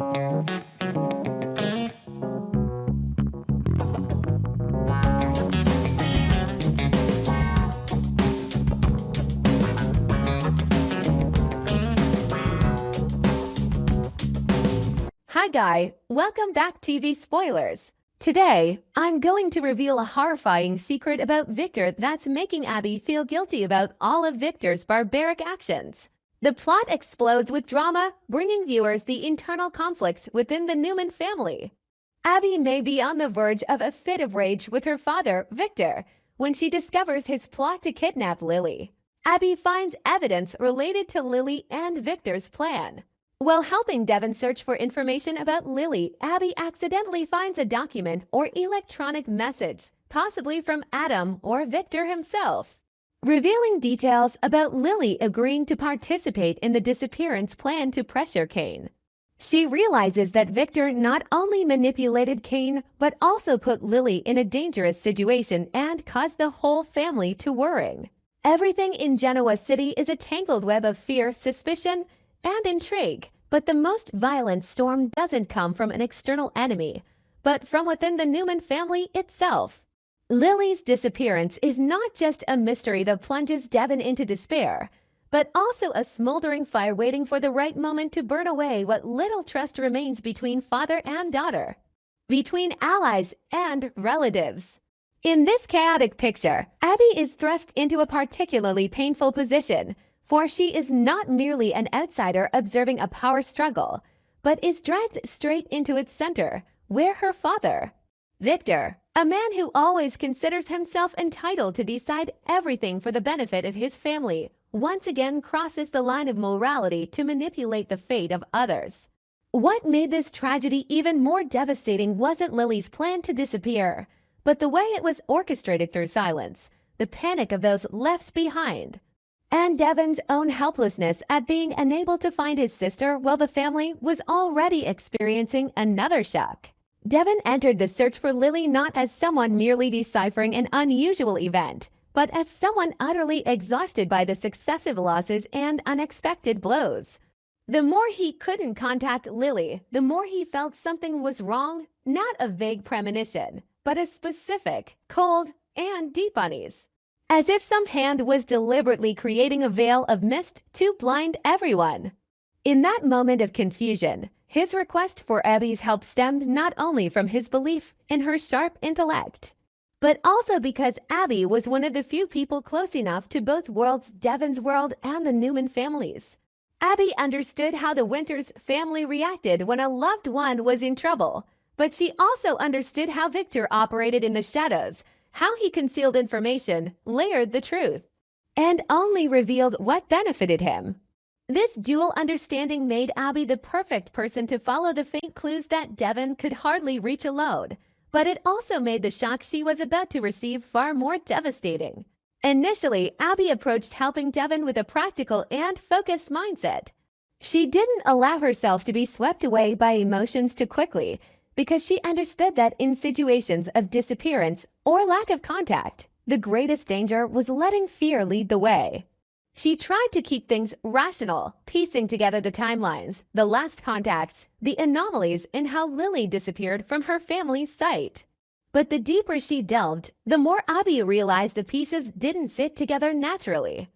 Hi guy, welcome back TV Spoilers. Today, I'm going to reveal a horrifying secret about Victor that's making Abby feel guilty about all of Victor's barbaric actions. The plot explodes with drama, bringing viewers the internal conflicts within the Newman family. Abby may be on the verge of a fit of rage with her father, Victor, when she discovers his plot to kidnap Lily. Abby finds evidence related to Lily and Victor's plan. While helping Devon search for information about Lily, Abby accidentally finds a document or electronic message, possibly from Adam or Victor himself, revealing details about Lily agreeing to participate in the disappearance plan to pressure Kane. She realizes that Victor not only manipulated Kane, but also put Lily in a dangerous situation and caused the whole family to worry. Everything in Genoa City is a tangled web of fear, suspicion, and intrigue, but the most violent storm doesn't come from an external enemy, but from within the Newman family itself. Lily's disappearance is not just a mystery that plunges Devon into despair, but also a smoldering fire waiting for the right moment to burn away what little trust remains between father and daughter, between allies and relatives. In this chaotic picture, Abby is thrust into a particularly painful position, for she is not merely an outsider observing a power struggle, but is dragged straight into its center, where her father, Victor, a man who always considers himself entitled to decide everything for the benefit of his family, once again crosses the line of morality to manipulate the fate of others. What made this tragedy even more devastating wasn't Lily's plan to disappear, but the way it was orchestrated through silence, the panic of those left behind, and Devon's own helplessness at being unable to find his sister while the family was already experiencing another shock. Devon entered the search for Lily not as someone merely deciphering an unusual event, but as someone utterly exhausted by the successive losses and unexpected blows. The more he couldn't contact Lily, the more he felt something was wrong, not a vague premonition, but a specific, cold, and deep unease. As if some hand was deliberately creating a veil of mist to blind everyone. In that moment of confusion, his request for Abby's help stemmed not only from his belief in her sharp intellect, but also because Abby was one of the few people close enough to both worlds, Devon's world and the Newman families. Abby understood how the Winters family reacted when a loved one was in trouble, but she also understood how Victor operated in the shadows, how he concealed information, layered the truth, and only revealed what benefited him. This dual understanding made Abby the perfect person to follow the faint clues that Devon could hardly reach alone, but it also made the shock she was about to receive far more devastating. Initially, Abby approached helping Devon with a practical and focused mindset. She didn't allow herself to be swept away by emotions too quickly, because she understood that in situations of disappearance or lack of contact, the greatest danger was letting fear lead the way. She tried to keep things rational, piecing together the timelines, the last contacts, the anomalies in how Lily disappeared from her family's sight. But the deeper she delved, the more Abby realized the pieces didn't fit together naturally.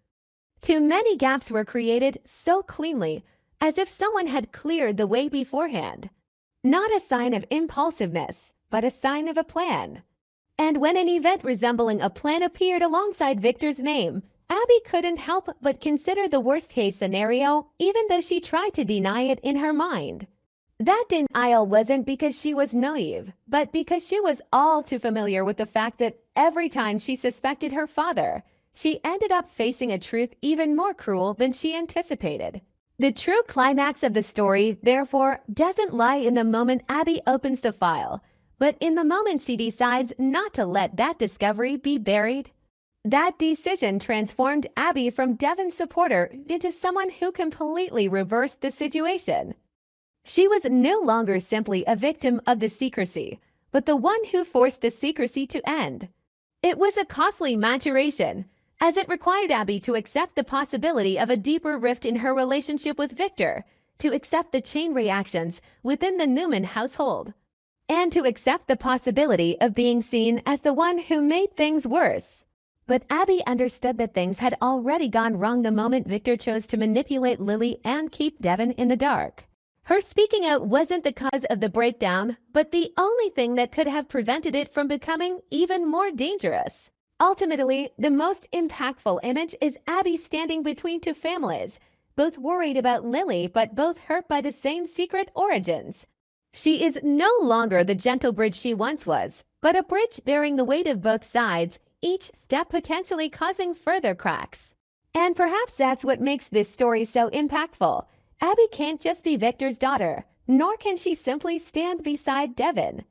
Too many gaps were created so cleanly, as if someone had cleared the way beforehand. Not a sign of impulsiveness, but a sign of a plan. And when an event resembling a plan appeared alongside Victor's name, Abby couldn't help but consider the worst-case scenario, even though she tried to deny it in her mind. That denial wasn't because she was naive, but because she was all too familiar with the fact that every time she suspected her father, she ended up facing a truth even more cruel than she anticipated. The true climax of the story, therefore, doesn't lie in the moment Abby opens the file, but in the moment she decides not to let that discovery be buried. That decision transformed Abby from Devon's supporter into someone who completely reversed the situation. She was no longer simply a victim of the secrecy, but the one who forced the secrecy to end. It was a costly maturation, as it required Abby to accept the possibility of a deeper rift in her relationship with Victor, to accept the chain reactions within the Newman household, and to accept the possibility of being seen as the one who made things worse. But Abby understood that things had already gone wrong the moment Victor chose to manipulate Lily and keep Devon in the dark. Her speaking out wasn't the cause of the breakdown, but the only thing that could have prevented it from becoming even more dangerous. Ultimately, the most impactful image is Abby standing between two families, both worried about Lily but both hurt by the same secret origins. She is no longer the gentle bridge she once was, but a bridge bearing the weight of both sides, each step potentially causing further cracks. And perhaps that's what makes this story so impactful. Abby can't just be Victor's daughter, nor can she simply stand beside Devon.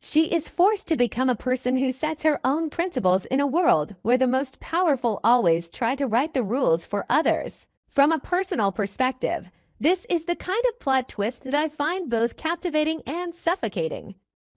She is forced to become a person who sets her own principles in a world where the most powerful always try to write the rules for others. From a personal perspective, this is the kind of plot twist that I find both captivating and suffocating.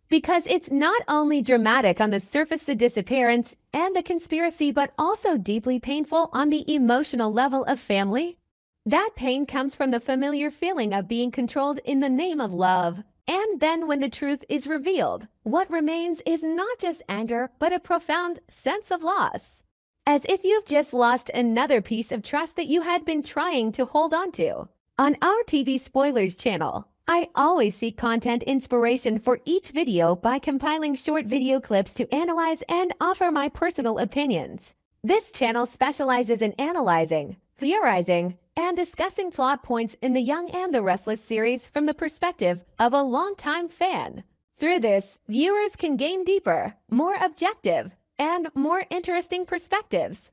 Because it's not only dramatic on the surface, the disappearance and the conspiracy, but also deeply painful on the emotional level of family. That pain comes from the familiar feeling of being controlled in the name of love. And then when the truth is revealed, what remains is not just anger, but a profound sense of loss. As if you've just lost another piece of trust that you had been trying to hold on to. On our TV Spoilers channel, I always seek content inspiration for each video by compiling short video clips to analyze and offer my personal opinions. This channel specializes in analyzing, theorizing, and discussing plot points in the Young and the Restless series from the perspective of a longtime fan. Through this, viewers can gain deeper, more objective, and more interesting perspectives.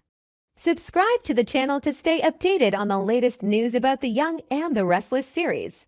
Subscribe to the channel to stay updated on the latest news about the Young and the Restless series.